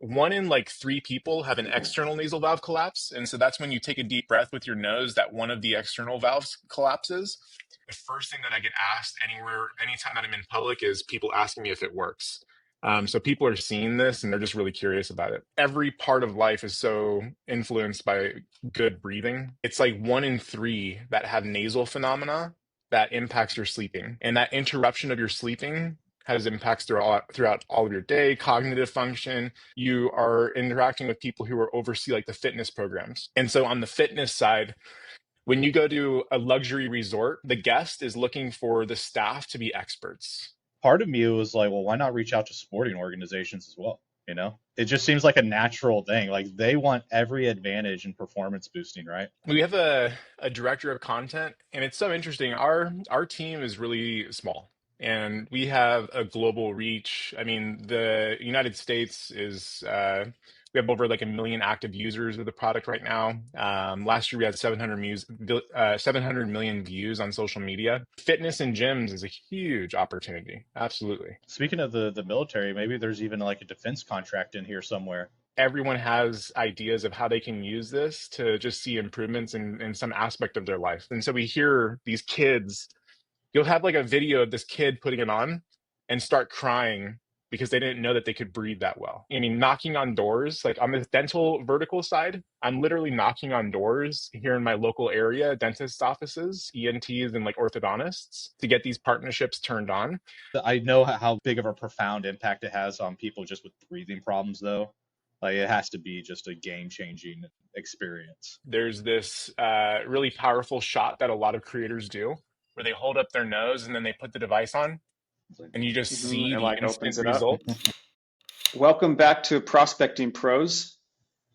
one in like three people have an external nasal valve collapse. And so that's when you take a deep breath with your nose that one of the external valves collapses. The first thing that I get asked anytime that I'm in public is people asking me if it works. So people are seeing this and they're just really curious about it. Every part of life is so influenced by good breathing. It's like one in three that have nasal phenomena that impacts your sleeping. And that interruption of your sleeping has impacts throughout all of your day, cognitive function. You are interacting with people who are oversee like the fitness programs. And so on the fitness side, when you go to a luxury resort, the guest is looking for the staff to be experts. Part of me was like, well, why not reach out to sporting organizations as well? You know, it just seems like a natural thing. Like they want every advantage in performance boosting, right? We have a director of content, and it's so interesting. Our team is really small, and we have a global reach. I mean, the United States is we have over like 1 million active users of the product right now. Last year we had 700 million views on social media. Fitness and gyms is a huge opportunity. Absolutely. Speaking of the military, maybe there's even like a defense contract in here somewhere. Everyone has ideas of how they can use this to just see improvements in some aspect of their life. And so we hear these kids, you'll have like a video of this kid putting it on and start crying because they didn't know that they could breathe that well. I mean, knocking on doors, like on the dental vertical side, I'm literally knocking on doors here in my local area, dentist offices, ENTs, and like orthodontists to get these partnerships turned on. I know how big of a profound impact it has on people just with breathing problems, though. Like it has to be just a game-changing experience. There's this really powerful shot that a lot of creators do where they hold up their nose and then they put the device on and you just see the like instant opens it result. Welcome back to Prospecting Pros.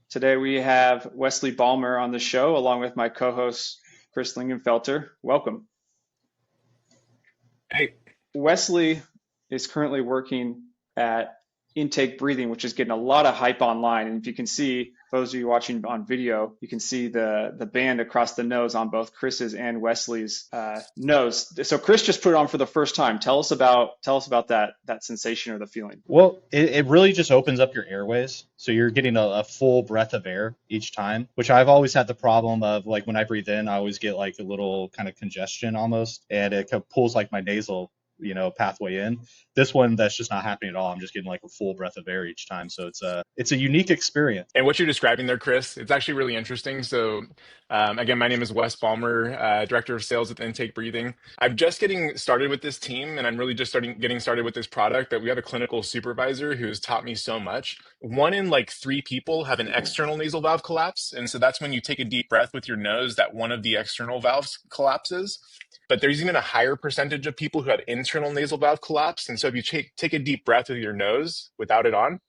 Today we have Wesley Balmer on the show along with my co-host Chris Lingenfelter. Welcome. Hey. Wesley is currently working at Intake Breathing, which is getting a lot of hype online. And if you can see, those of you watching on video, you can see the band across the nose on both Chris's and Wesley's nose. So Chris just put it on for the first time. Tell us about that sensation or the feeling. Well, it really just opens up your airways. So you're getting a full breath of air each time, which I've always had the problem of, like when I breathe in, I always get like a little kind of congestion almost, and it pulls like my nasal pathway in. This one, that's just not happening at all. I'm just getting like a full breath of air each time. So it's a unique experience. And what you're describing there, Chris, it's actually really interesting. So again, my name is Wes Balmer, Director of Sales at Intake Breathing. I'm just getting started with this team, and I'm really just getting started with this product, but we have a clinical supervisor who's taught me so much. One in like three people have an external nasal valve collapse. And so that's when you take a deep breath with your nose that one of the external valves collapses. But there's even a higher percentage of people who have internal nasal valve collapse. And so if you take a deep breath with your nose without it on,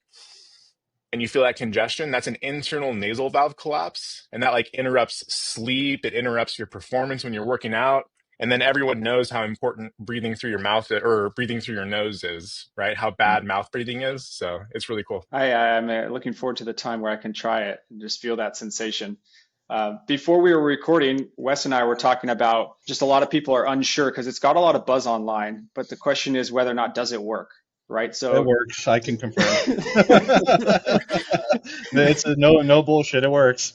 and you feel that congestion, that's an internal nasal valve collapse. And that like interrupts sleep. It interrupts your performance when you're working out. And then everyone knows how important breathing through your mouth or breathing through your nose is, right? How bad mouth breathing is. So it's really cool. I'm looking forward to the time where I can try it and just feel that sensation. Before we were recording, Wes and I were talking about just a lot of people are unsure because it's got a lot of buzz online, but the question is whether or not does it work, right? So it works. I can confirm. It's no bullshit. It works.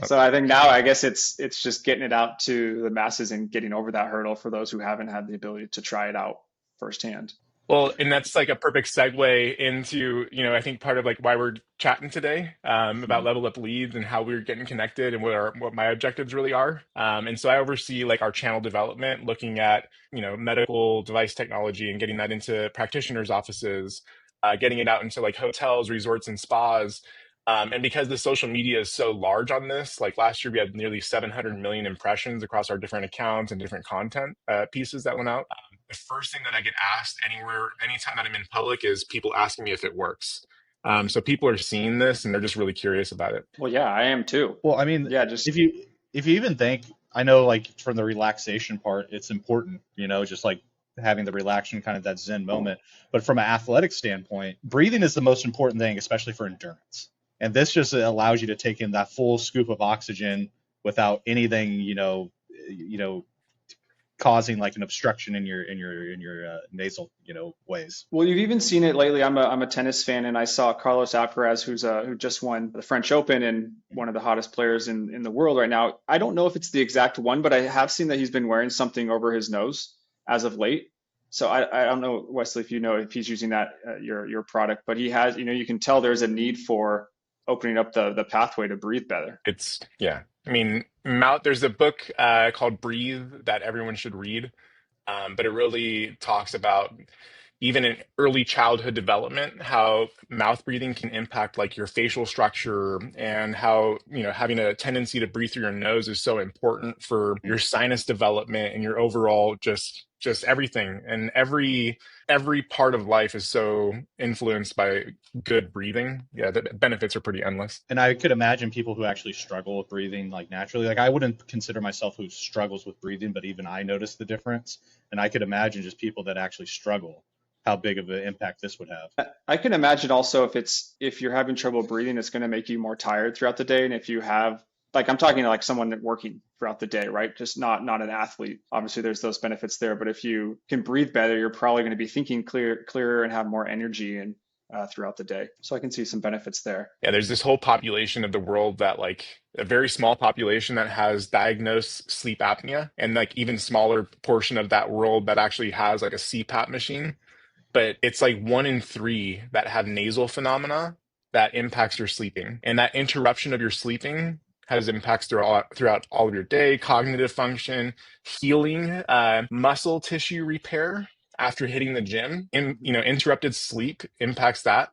So I think now I guess it's just getting it out to the masses and getting over that hurdle for those who haven't had the ability to try it out firsthand. Well, and that's like a perfect segue into, I think part of like why we're chatting today about Level Up Leads and how we're getting connected and what my objectives really are. And so I oversee like our channel development, looking at, medical device technology and getting that into practitioners' offices, getting it out into like hotels, resorts, and spas. And because the social media is so large on this, like last year we had nearly 700 million impressions across our different accounts and different content pieces that went out. The first thing that I get asked anytime that I'm in public is people asking me if it works. So people are seeing this and they're just really curious about it. Well, yeah, I am too. Well, I mean, yeah, just if you even think, I know like from the relaxation part, it's important, just like having the relaxation, kind of that Zen moment. But from an athletic standpoint, breathing is the most important thing, especially for endurance. And this just allows you to take in that full scoop of oxygen without anything, causing like an obstruction in your nasal ways. Well, you've even seen it lately. I'm a tennis fan, and I saw Carlos Alcaraz, who just won the French Open and one of the hottest players in the world right now. I don't know if it's the exact one, but I have seen that he's been wearing something over his nose as of late. So I don't know, Wesley, if you know if he's using that your product, but he has. You can tell there's a need for opening up the pathway to breathe better. It's, yeah. I mean, there's a book called Breathe that everyone should read, but it really talks about even in early childhood development, how mouth breathing can impact like your facial structure, and how, having a tendency to breathe through your nose is so important for your sinus development and your overall just everything. And every part of life is so influenced by good breathing. Yeah, the benefits are pretty endless. And I could imagine people who actually struggle with breathing like naturally. Like I wouldn't consider myself who struggles with breathing, but even I notice the difference. And I could imagine just people that actually struggle, how big of an impact this would have. I can imagine also if you're having trouble breathing, it's going to make you more tired throughout the day. And if you have, like, I'm talking like someone working throughout the day, right? Just not an athlete. Obviously, there's those benefits there. But if you can breathe better, you're probably going to be thinking clearer and have more energy and throughout the day. So I can see some benefits there. Yeah, there's this whole population of the world that, like, a very small population that has diagnosed sleep apnea, and like even smaller portion of that world that actually has like a CPAP machine. But it's like 1 in 3 that have nasal phenomena that impacts your sleeping. And that interruption of your sleeping has impacts throughout all of your day: cognitive function, healing, muscle tissue repair after hitting the gym. Interrupted sleep impacts that.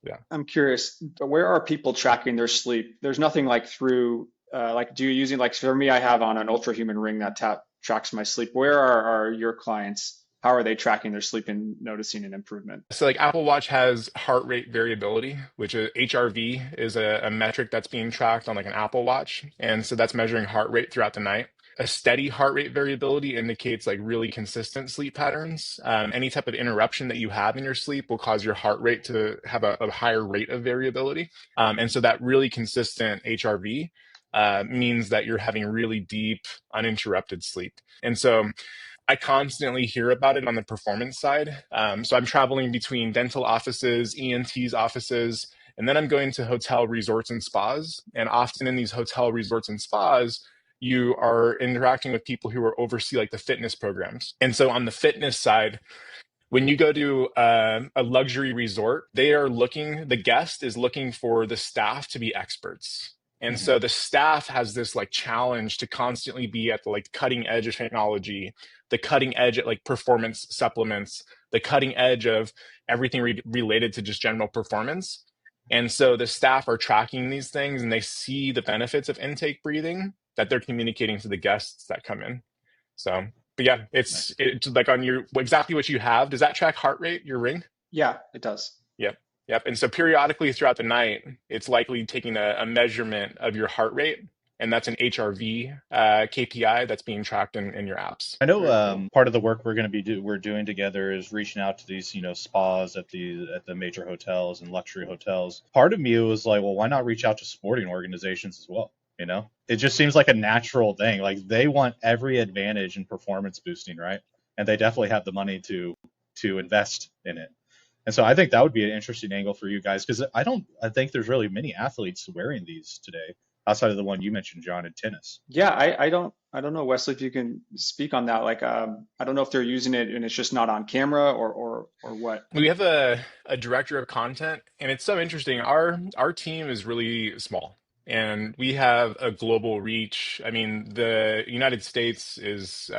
Yeah. I'm curious, where are people tracking their sleep? There's nothing like through, do you using, like for me, I have on an ultra-human ring that tracks my sleep. Where are your clients? How are they tracking their sleep and noticing an improvement? So like Apple Watch has heart rate variability, which is HRV, is a metric that's being tracked on like an Apple Watch. And so that's measuring heart rate throughout the night. A steady heart rate variability indicates like really consistent sleep patterns. Any type of interruption that you have in your sleep will cause your heart rate to have a higher rate of variability. And so that really consistent HRV means that you're having really deep, uninterrupted sleep. And so I constantly hear about it on the performance side. So I'm traveling between dental offices, ENT's offices, and then I'm going to hotel resorts and spas. And often in these hotel resorts and spas, you are interacting with people who oversee like the fitness programs. And so on the fitness side, when you go to a luxury resort, the guest is looking for the staff to be experts. And so the staff has this like challenge to constantly be at the like cutting edge of technology, the cutting edge at like performance supplements, the cutting edge of everything related to just general performance. And so the staff are tracking these things, and they see the benefits of intake breathing that they're communicating to the guests that come in. So, but yeah, it's like on exactly what you have. Does that track heart rate, your ring? Yeah, it does. Yep. And so periodically throughout the night, it's likely taking a measurement of your heart rate. And that's an HRV KPI that's being tracked in your apps. I know part of the work we're doing together is reaching out to these spas at the major hotels and luxury hotels. Part of me was like, well, why not reach out to sporting organizations as well? It just seems like a natural thing. Like they want every advantage in performance boosting, right? And they definitely have the money to invest in it. And so I think that would be an interesting angle for you guys, because I think there's really many athletes wearing these today outside of the one you mentioned, John, in tennis. Yeah, I don't know, Wesley, if you can speak on that. Like, I don't know if they're using it and it's just not on camera or what. We have a director of content, and it's so interesting. Our team is really small, and we have a global reach. I mean, the United States is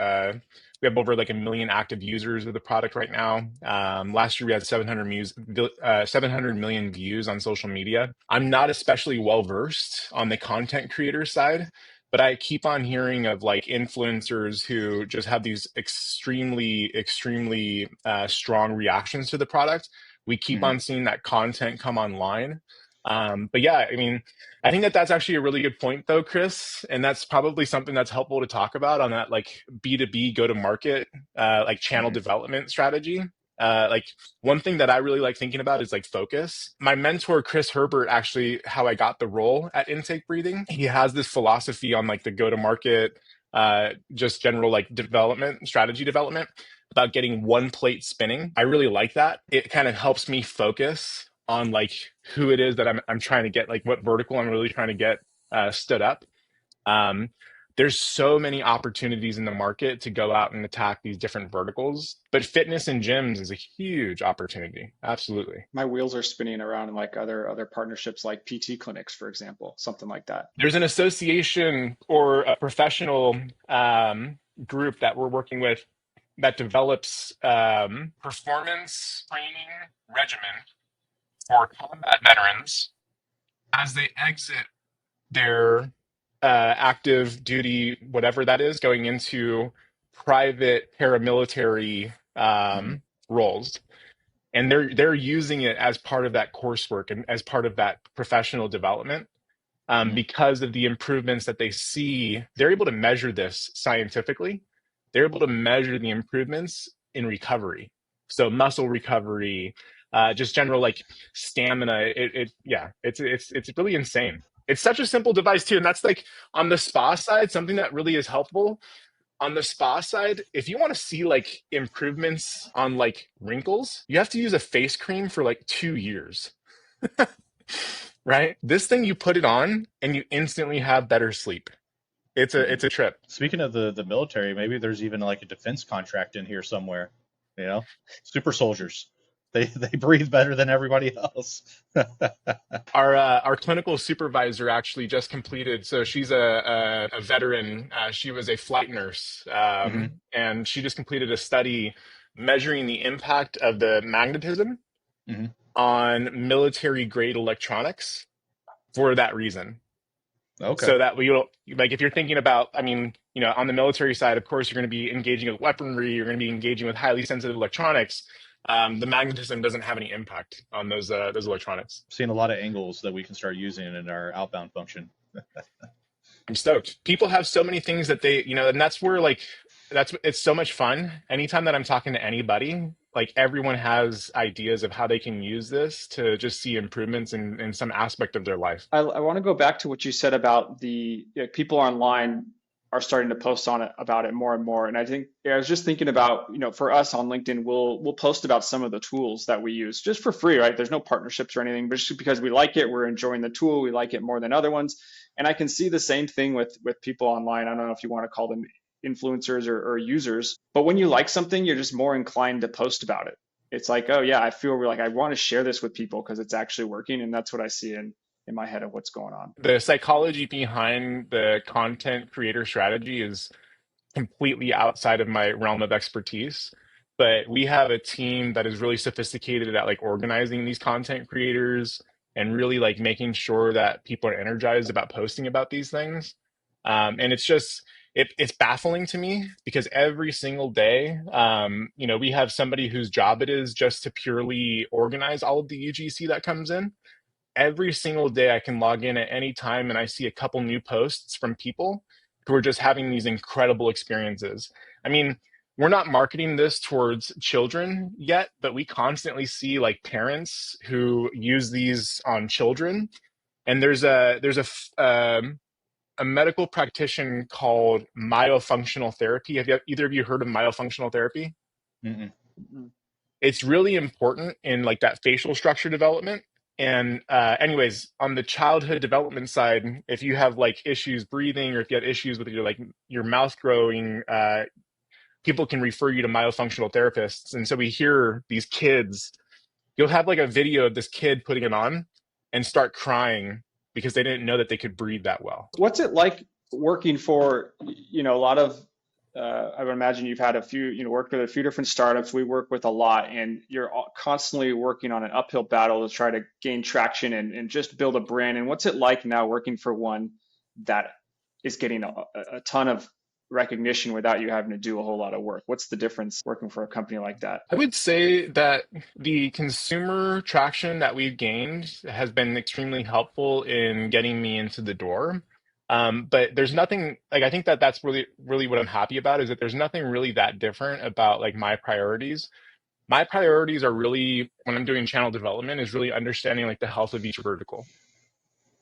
we have over like 1 million active users of the product right now. Last year we had 700 million views on social media. I'm not especially well versed on the content creator side, but I keep on hearing of like influencers who just have these extremely strong reactions to the product. We keep on seeing that content come online. But yeah, I mean, I think that's actually a really good point though, Chris. And that's probably something that's helpful to talk about on that like B2B go to market, like channel development strategy. Like one thing that I really like thinking about is like focus. My mentor, Chris Herbert, actually how I got the role at Intake Breathing, he has this philosophy on like the go to market just general like development, strategy development, about getting one plate spinning. I really like that. It kind of helps me focus on like who it is that I'm trying to get, like what vertical I'm really trying to get stood up. Um, there's so many opportunities in the market to go out and attack these different verticals, but fitness and gyms is a huge opportunity. Absolutely. My wheels are spinning around in like other partnerships like PT clinics, for example, something like that. There's an association or a professional group that we're working with that develops performance training regimen for combat veterans as they exit their active duty, whatever that is, going into private paramilitary Hmm. roles. And they're using it as part of that coursework and as part of that professional development, Hmm. because of the improvements that they see. They're able to measure this scientifically. They're able to measure the improvements in recovery. So muscle recovery, just general like stamina. Yeah, it's really insane. It's such a simple device too, and that's like on the spa side, something that really is helpful. On the spa side, if you want to see like improvements on like wrinkles, you have to use a face cream for like 2 years, right? This thing, you put it on and you instantly have better sleep. Hmm. It's a trip. Speaking of the military, maybe there's even like a defense contract in here somewhere. You know, super soldiers. They breathe better than everybody else. Our clinical supervisor actually just completed. So she's a veteran. She was a flight nurse, Hmm. and she just completed a study measuring the impact of the magnetism Hmm. on military grade electronics for that reason. Okay. So that we don't, like, if you're thinking about, I mean, on the military side, of course, you're going to be engaging with weaponry, you're going to be engaging with highly sensitive electronics. The magnetism doesn't have any impact on those electronics. Seeing a lot of angles that we can start using in our outbound function. I'm stoked. People have so many things that and that's where like it's so much fun. Anytime that I'm talking to anybody, like everyone has ideas of how they can use this to just see improvements in some aspect of their life. I want to go back to what you said about the people online are starting to post on it about it more and more. And I think I was just thinking about, for us on LinkedIn, we'll post about some of the tools that we use just for free, right? There's no partnerships or anything, but just because we like it, we're enjoying the tool, we like it more than other ones. And I can see the same thing with people online. I don't know if you want to call them influencers or users, but when you like something, you're just more inclined to post about it. It's like, oh yeah, I feel like I want to share this with people because it's actually working, and that's what I see in my head of what's going on. The psychology behind the content creator strategy is completely outside of my realm of expertise. But we have a team that is really sophisticated at like organizing these content creators and really like making sure that people are energized about posting about these things. And it's just it's baffling to me because every single day, we have somebody whose job it is just to purely organize all of the UGC that comes in. Every single day I can log in at any time and I see a couple new posts from people who are just having these incredible experiences. I mean, we're not marketing this towards children yet, but we constantly see like parents who use these on children. And there's a medical practitioner called myofunctional therapy. Have either of you heard of myofunctional therapy? Mm-mm. It's really important in like that facial structure development. And anyways, on the childhood development side, if you have like issues breathing or if you have issues with your mouth growing, people can refer you to myofunctional therapists. And so we hear these kids, you'll have like a video of this kid putting it on and start crying because they didn't know that they could breathe that well. What's it like working for, a lot of, I would imagine you've had a few, worked with a few different startups. We work with a lot, and you're constantly working on an uphill battle to try to gain traction and just build a brand. And what's it like now working for one that is getting a ton of recognition without you having to do a whole lot of work? What's the difference working for a company like that? I would say that the consumer traction that we've gained has been extremely helpful in getting me into the door. But there's nothing like I think that that's really, really what I'm happy about is that there's nothing really that different about like my priorities. My priorities are really when I'm doing channel development is really understanding like the health of each vertical.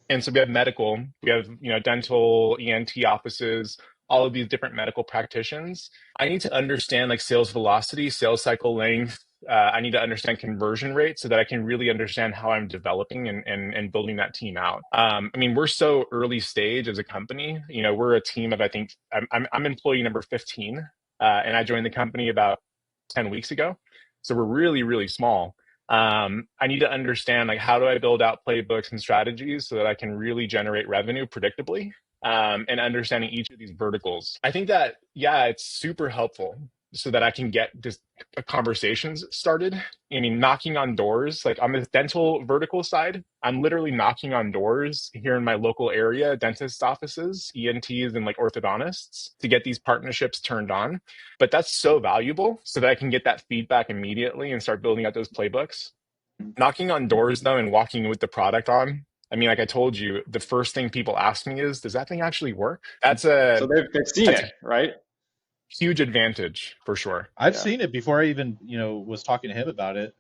And so we have medical, we have dental, ENT offices, all of these different medical practitioners, I need to understand like sales velocity, sales cycle length. I need to understand conversion rate so that I can really understand how I'm developing and building that team out. I mean, we're so early stage as a company. You know, we're a team of, I think I'm employee number 15, and I joined the company about 10 weeks ago. So we're really, really small. I need to understand like how do I build out playbooks and strategies so that I can really generate revenue predictably, and understanding each of these verticals. I think that, yeah, it's super helpful so that I can get this conversations started. I mean, knocking on doors, like on the dental vertical side, I'm literally knocking on doors here in my local area, dentist offices, ENTs, and like orthodontists to get these partnerships turned on. But that's so valuable so that I can get that feedback immediately and start building out those playbooks. Knocking on doors though and walking with the product on, I mean, like I told you, the first thing people ask me is, does that thing actually work? So they've seen it, right? Huge advantage for sure. I've seen it before I even, was talking to him about it.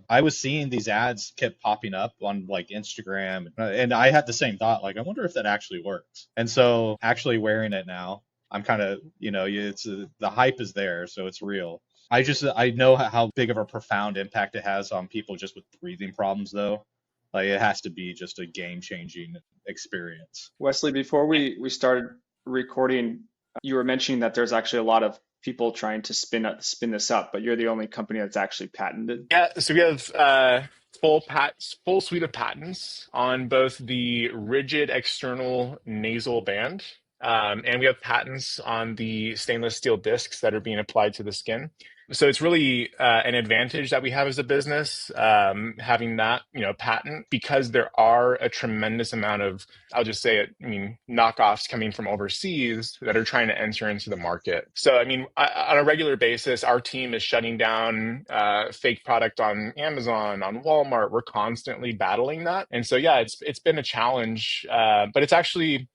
I was seeing these ads kept popping up on like Instagram, and I had the same thought, like, I wonder if that actually works. And so actually wearing it now, I'm kind of, it's the hype is there, so it's real. I know how big of a profound impact it has on people just with breathing problems, though. Like it has to be just a game-changing experience. Wesley, before we started recording, you were mentioning that there's actually a lot of people trying to spin this up, but you're the only company that's actually patented. Yeah, so we have full suite of patents on both the rigid external nasal band, and we have patents on the stainless steel discs that are being applied to the skin. So it's really an advantage that we have as a business, having that, patent, because there are a tremendous amount of, I'll just say it, I mean, knockoffs coming from overseas that are trying to enter into the market. So, I mean, on a regular basis, our team is shutting down fake product on Amazon, on Walmart. We're constantly battling that. And so, yeah, it's been a challenge, but it's actually,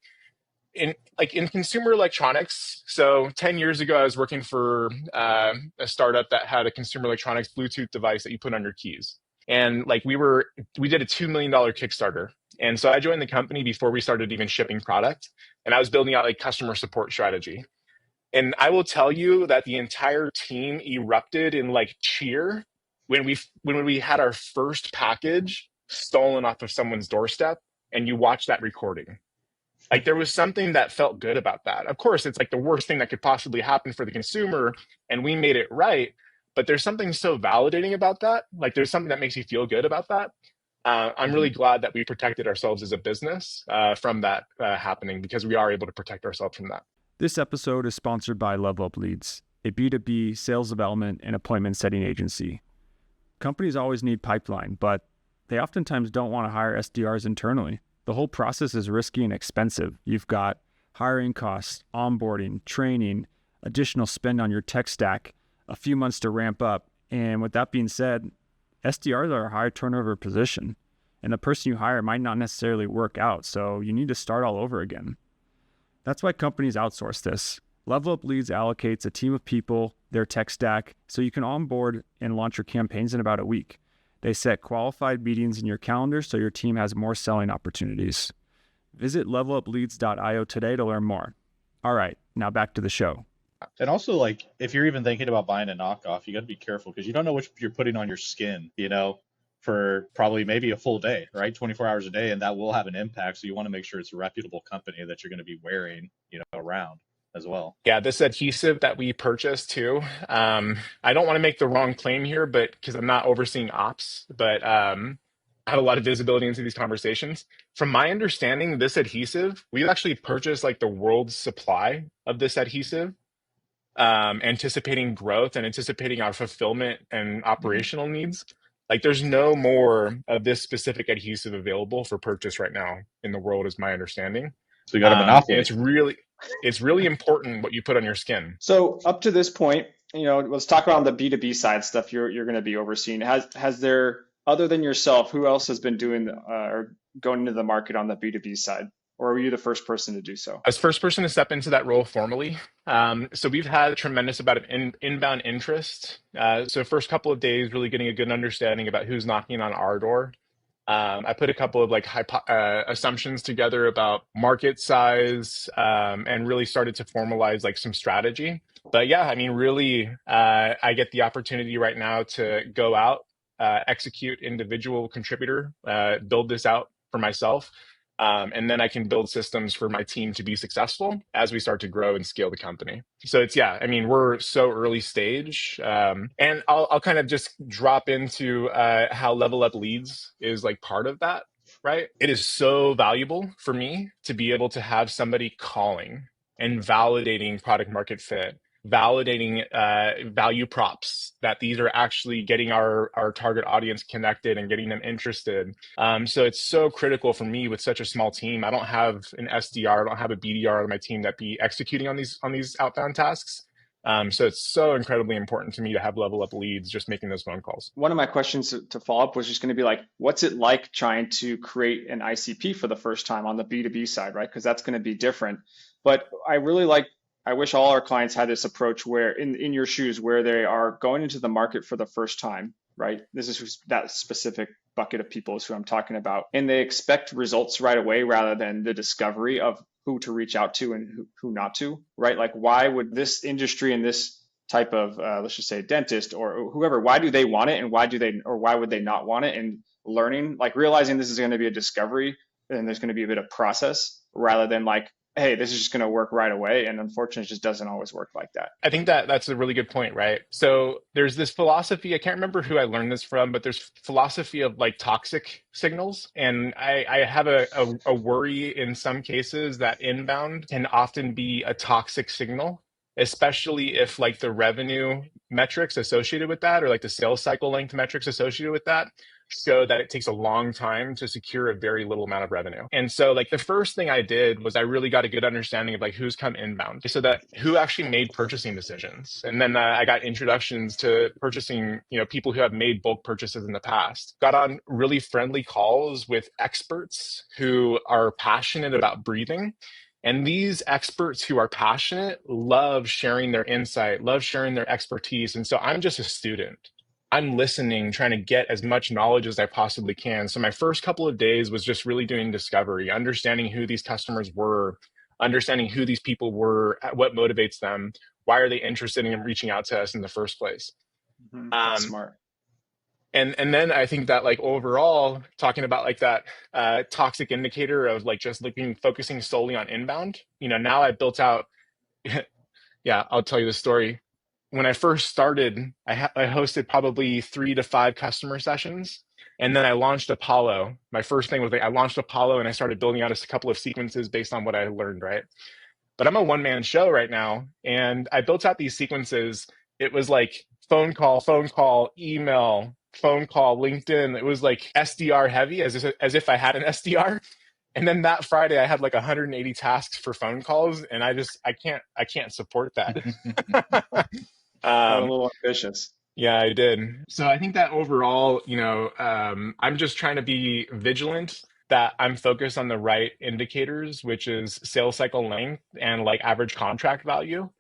in consumer electronics. So 10 years ago, I was working for a startup that had a consumer electronics Bluetooth device that you put on your keys. And like we did a $2 million Kickstarter. And so I joined the company before we started even shipping product. And I was building out like customer support strategy. And I will tell you that the entire team erupted in like cheer when we had our first package stolen off of someone's doorstep and you watch that recording. Like there was something that felt good about that. Of course, it's like the worst thing that could possibly happen for the consumer, and we made it right. But there's something so validating about that. Like there's something that makes you feel good about that. I'm really glad that we protected ourselves as a business from that happening, because we are able to protect ourselves from that. This episode is sponsored by Level Up Leads, a B2B sales development and appointment setting agency. Companies always need pipeline, but they oftentimes don't want to hire SDRs internally. The whole process is risky and expensive. You've got hiring costs, onboarding, training, additional spend on your tech stack, a few months to ramp up. And with that being said, SDRs are a high turnover position, and the person you hire might not necessarily work out, so you need to start all over again. That's why companies outsource this. Level Up Leads allocates a team of people, their tech stack, so you can onboard and launch your campaigns in about a week. They set qualified meetings in your calendar so your team has more selling opportunities. Visit levelupleads.io today to learn more. All right, now back to the show. And also, like, if you're even thinking about buying a knockoff, you got to be careful because you don't know what you're putting on your skin, for probably maybe a full day, right? 24 hours a day, and that will have an impact. So you want to make sure it's a reputable company that you're going to be wearing, around as well. Yeah, this adhesive that we purchased too. I don't want to make the wrong claim here, but because I'm not overseeing ops, but I have a lot of visibility into these conversations. From my understanding, this adhesive, we actually purchased like the world's supply of this adhesive, anticipating growth and anticipating our fulfillment and operational needs. Like there's no more of this specific adhesive available for purchase right now in the world, is my understanding. So you got a monopoly. It's really important what you put on your skin. So up to this point, let's talk about the B2B side stuff you're going to be overseeing. Has there, other than yourself, who else has been doing or going into the market on the B2B side? Or were you the first person to do so? I was the first person to step into that role formally. So we've had a tremendous amount of inbound interest. So first couple of days, really getting a good understanding about who's knocking on our door. I put a couple of like assumptions together about market size, and really started to formalize like some strategy. But yeah, I mean, really, I get the opportunity right now to go out, execute individual contributor, build this out for myself. And then I can build systems for my team to be successful as we start to grow and scale the company. So it's, yeah, I mean, we're so early stage. And I'll kind of just drop into how Level Up Leads is like part of that, right? It is so valuable for me to be able to have somebody calling and validating product market fit, validating value props, that these are actually getting our target audience connected and getting them interested. So it's so critical for me with such a small team. I don't have an SDR, I don't have a BDR on my team that be executing on these outbound tasks. So it's so incredibly important to me to have Level Up Leads, just making those phone calls. One of my questions to follow up was just going to be like, what's it like trying to create an ICP for the first time on the B2B side, right? Because that's going to be different. But I wish all our clients had this approach where in your shoes, where they are going into the market for the first time, right? This is that specific bucket of people is who I'm talking about. And they expect results right away rather than the discovery of who to reach out to and who not to, right? Like, why would this industry and this type of, let's just say dentist or whoever, why do they want it and why would they not want it? And learning, like realizing this is going to be a discovery and there's going to be a bit of process rather than like, hey, this is just going to work right away. And unfortunately, it just doesn't always work like that. I think that's a really good point, right? So there's this philosophy, I can't remember who I learned this from, but there's philosophy of like toxic signals. And I have a worry in some cases that inbound can often be a toxic signal, especially if like the revenue metrics associated with that or like the sales cycle length metrics associated with that show that it takes a long time to secure a very little amount of revenue. And so like the first thing I did was I really got a good understanding of like who's come inbound, so that who actually made purchasing decisions. And then I got introductions to purchasing, people who have made bulk purchases in the past. Got on really friendly calls with experts who are passionate about breathing. And these experts who are passionate love sharing their insight, love sharing their expertise. And so I'm just a student. I'm listening, trying to get as much knowledge as I possibly can. So my first couple of days was just really doing discovery, understanding who these customers were, understanding who these people were, what motivates them, why are they interested in reaching out to us in the first place. That's smart. And then I think that like overall, talking about like that toxic indicator of like just focusing solely on inbound, now I built out, yeah, I'll tell you the story. When I first started, I hosted probably 3 to 5 customer sessions. And then I launched Apollo. My first thing was I launched Apollo and I started building out a couple of sequences based on what I learned, right? But I'm a one-man show right now. And I built out these sequences. It was like phone call, email, phone call, LinkedIn. It was like SDR heavy, as if I had an SDR. And then that Friday, I had like 180 tasks for phone calls, and I can't support that. A little ambitious. Yeah, I did. So I think that overall, I'm just trying to be vigilant that I'm focused on the right indicators, which is sales cycle length and like average contract value,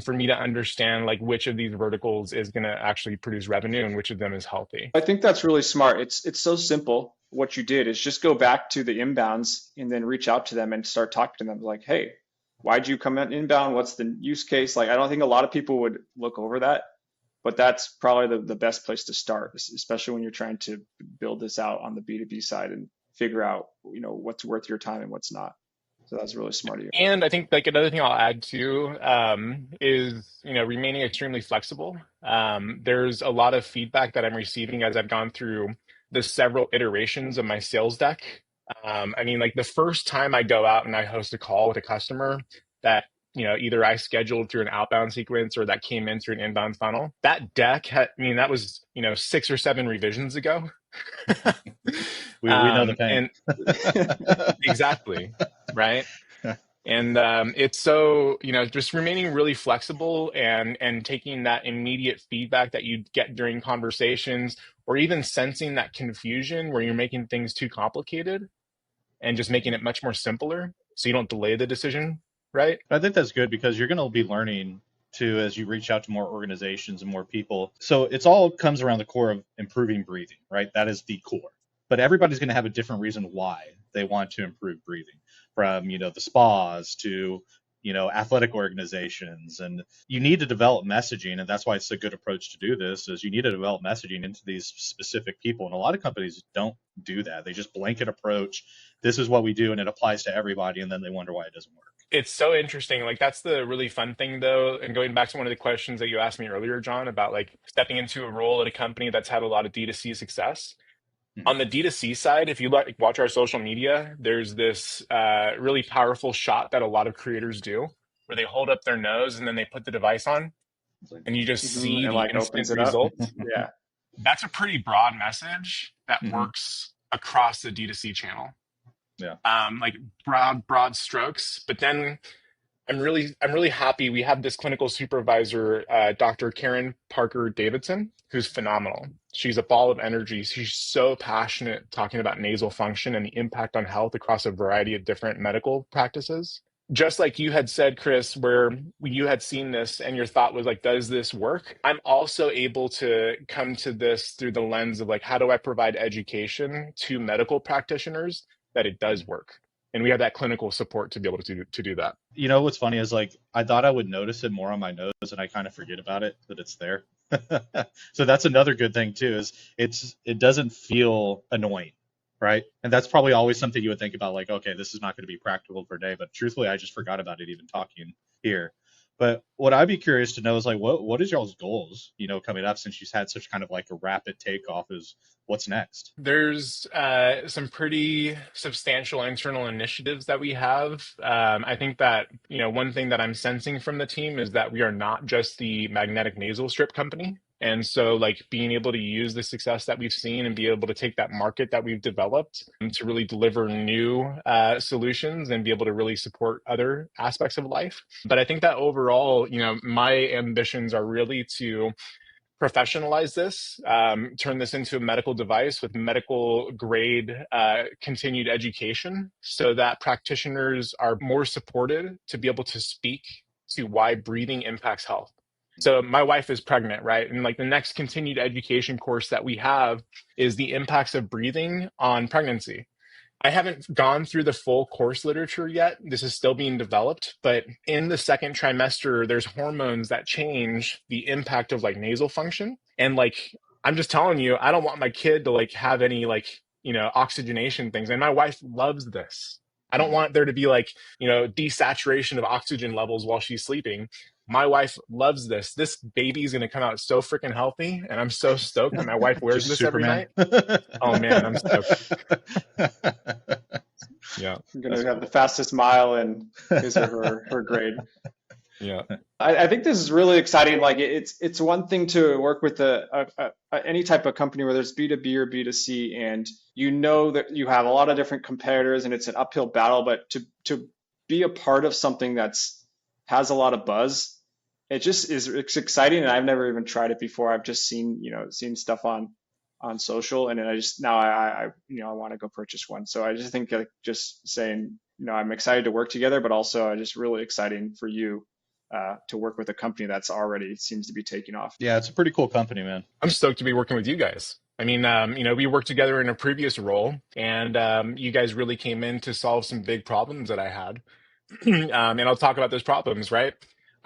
for me to understand like which of these verticals is going to actually produce revenue and which of them is healthy. I think that's really smart. It's so simple. What you did is just go back to the inbounds and then reach out to them and start talking to them like, hey, why'd you come inbound? What's the use case? Like, I don't think a lot of people would look over that, but that's probably the best place to start, especially when you're trying to build this out on the B2B side and figure out, what's worth your time and what's not. So that's really smart of you. And I think like another thing I'll add too is remaining extremely flexible. There's a lot of feedback that I'm receiving as I've gone through the several iterations of my sales deck. I mean, like the first time I go out and I host a call with a customer that either I scheduled through an outbound sequence or that came in through an inbound funnel, that deck that was 6 or 7 revisions ago. we know the pain. And exactly, right? And it's so, just remaining really flexible and taking that immediate feedback that you get during conversations, or even sensing that confusion where you're making things too complicated and just making it much more simpler so you don't delay the decision, right? I think that's good because you're going to be learning too as you reach out to more organizations and more people. So it's all comes around the core of improving breathing, right? That is the core. but everybody's going to have a different reason why they want to improve breathing, from, the spas to, athletic organizations. And you need to develop messaging. And that's why it's a good approach to do this, is you need to develop messaging into these specific people. And a lot of companies don't do that. They just blanket approach. This is what we do, and it applies to everybody. And then they wonder why it doesn't work. It's so interesting. Like, that's the really fun thing, though. And going back to one of the questions that you asked me earlier, John, about like stepping into a role at a company that's had a lot of D2C success. On the D2C side, if you watch our social media, there's this really powerful shot that a lot of creators do where they hold up their nose and then they put the device on and you just see and the like instant opens it up. result. Yeah. That's a pretty broad message that works across the D2C channel. Yeah. Like broad strokes. But then I'm really happy we have this clinical supervisor, Dr. Karen Parker Davidson, who's phenomenal. She's a ball of energy. She's so passionate talking about nasal function and the impact on health across a variety of different medical practices. Just like you had said, Chris, where you had seen this and your thought was like, does this work? I'm also able to come to this through the lens of like, how do I provide education to medical practitioners that it does work? And we have that clinical support to be able to do that. What's funny is, like, I thought I would notice it more on my nose, and I kind of forget about it, that it's there. So that's another good thing too, is it doesn't feel annoying, right? And that's probably always something you would think about, like, okay, this is not going to be practical for a day, but truthfully, I just forgot about it even talking here. But what I'd be curious to know is, like, what is y'all's goals, coming up, since she's had such kind of like a rapid takeoff? Is what's next? There's some pretty substantial internal initiatives that we have. I think that, one thing that I'm sensing from the team is that we are not just the magnetic nasal strip company. And so, like, being able to use the success that we've seen and be able to take that market that we've developed to really deliver new solutions and be able to really support other aspects of life. But I think that overall, my ambitions are really to professionalize this, turn this into a medical device with medical grade continued education so that practitioners are more supported to be able to speak to why breathing impacts health. So my wife is pregnant, right? And like the next continued education course that we have is the impacts of breathing on pregnancy. I haven't gone through the full course literature yet. This is still being developed, but in the second trimester, there's hormones that change the impact of like nasal function. And like, I'm just telling you, I don't want my kid to like have any like, oxygenation things. And my wife loves this. I don't want there to be like, desaturation of oxygen levels while she's sleeping. My wife loves this. This baby's going to come out so freaking healthy. And I'm so stoked that my wife wears this Superman. every night. Oh man, I'm stoked. Yeah. I'm going to have the fastest mile in his or her grade. Yeah. I think this is really exciting. Like it's one thing to work with any type of company, whether it's B2B or B2C, and that you have a lot of different competitors and it's an uphill battle, but to be a part of something has a lot of buzz, it's exciting. And I've never even tried it before. I've just seen stuff on social, and then I want to go purchase one. So I just think, like, just saying, I'm excited to work together, but also just really exciting for you to work with a company that's already seems to be taking off. Yeah, it's a pretty cool company, man. I'm stoked to be working with you guys. I mean, we worked together in a previous role, and you guys really came in to solve some big problems that I had. And I'll talk about those problems, right?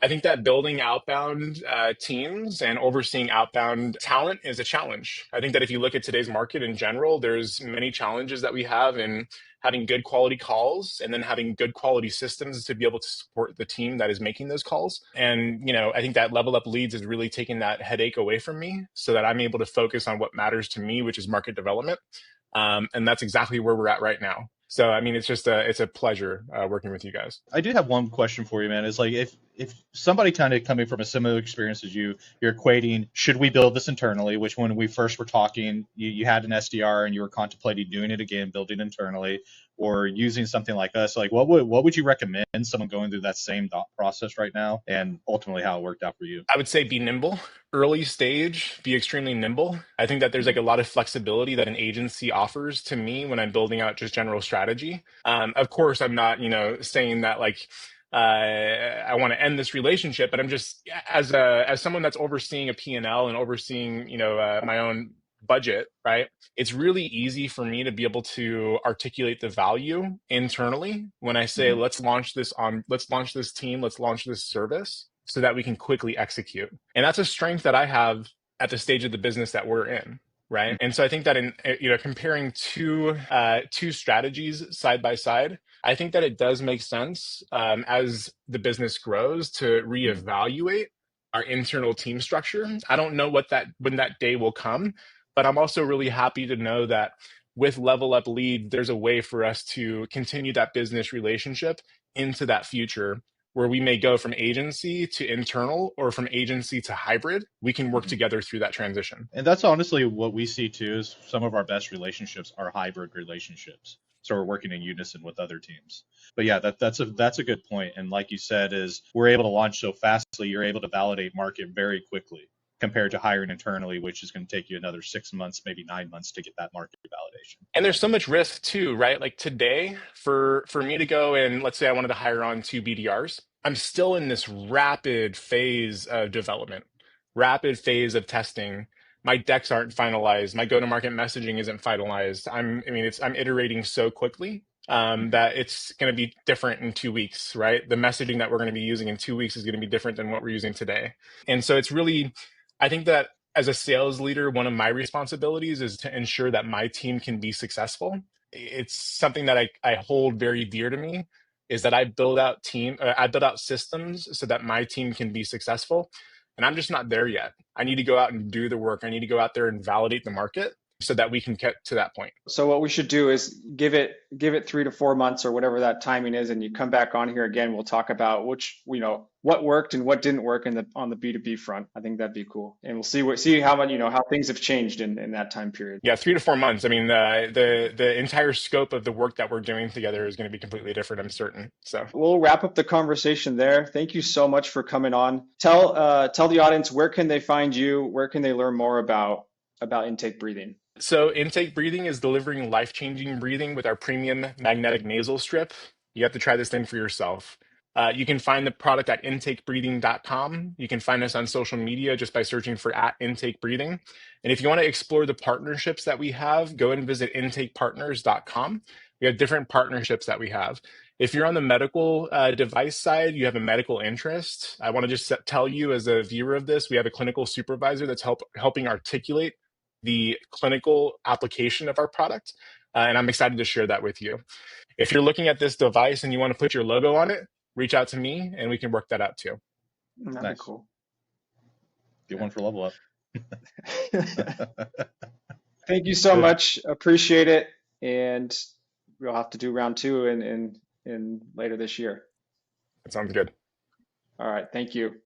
I think that building outbound teams and overseeing outbound talent is a challenge. I think that if you look at today's market in general, there's many challenges that we have in having good quality calls and then having good quality systems to be able to support the team that is making those calls. And, I think that Level Up Leads is really taking that headache away from me so that I'm able to focus on what matters to me, which is market development. And that's exactly where we're at right now. So, I mean, it's a pleasure working with you guys. I do have one question for you, man. Is like, if somebody kind of coming from a similar experience as you're equating, should we build this internally? Which, when we first were talking, you had an SDR and you were contemplating doing it again, building internally, or using something like us. Like, what would you recommend someone going through that same thought process right now, and ultimately how it worked out for you? I would say be nimble. Early stage, be extremely nimble. I think that there's like a lot of flexibility that an agency offers to me when I'm building out just general strategy. Of course, I'm not, saying that like I want to end this relationship, but I'm just as someone that's overseeing a P&L and overseeing, my own budget, right? It's really easy for me to be able to articulate the value internally when I say, Mhm. let's launch this team, let's launch this service so that we can quickly execute. And that's a strength that I have at the stage of the business that we're in. Right. And so I think that in, comparing two strategies side by side, I think that it does make sense as the business grows to reevaluate our internal team structure. I don't know when that day will come, but I'm also really happy to know that with Level Up Lead, there's a way for us to continue that business relationship into that future where we may go from agency to internal or from agency to hybrid. We can work together through that transition. And that's honestly what we see too, is some of our best relationships are hybrid relationships. So we're working in unison with other teams. But yeah, that's a good point. And like you said, is we're able to launch so fastly, you're able to validate market very quickly compared to hiring internally, which is going to take you another 6 months, maybe 9 months to get that market validation. And there's so much risk too, right? Like today, for me to go and let's say I wanted to hire on 2 BDRs, I'm still in this rapid phase of development, rapid phase of testing. My decks aren't finalized. My go-to-market messaging isn't finalized. I'm iterating so quickly that it's going to be different in 2 weeks, right? The messaging that we're going to be using in 2 weeks is going to be different than what we're using today. And so it's really, I think that as a sales leader, one of my responsibilities is to ensure that my team can be successful. It's something that I hold very dear to me, is that I build out systems so that my team can be successful. And I'm just not there yet. I need to go out and do the work. I need to go out there and validate the market so that we can get to that point. So what we should do is give it 3 to 4 months or whatever that timing is, and you come back on here again. We'll talk about what worked and what didn't work on the B2B front. I think that'd be cool, and we'll see how much how things have changed in that time period. Yeah, 3 to 4 months. I mean, the entire scope of the work that we're doing together is going to be completely different, I'm certain. So we'll wrap up the conversation there. Thank you so much for coming on. Tell the audience, where can they find you? Where can they learn more about intake breathing? So intake breathing is delivering life-changing breathing with our premium magnetic nasal strip. You have to try this thing for yourself. You can find the product at intakebreathing.com. You can find us on social media just by searching for @intakebreathing. And if you want to explore the partnerships that we have, go and visit intakepartners.com. We have different partnerships that we have. If you're on the medical device side, you have a medical interest, I want to just tell you as a viewer of this, we have a clinical supervisor that's helping articulate the clinical application of our product. And I'm excited to share that with you. If you're looking at this device and you want to put your logo on it, reach out to me and we can work that out too. That'd Nice. be cool. Get one for Level Up. Thank you so much. Appreciate it. And we'll have to do round 2 in later this year. That sounds good. All right. Thank you.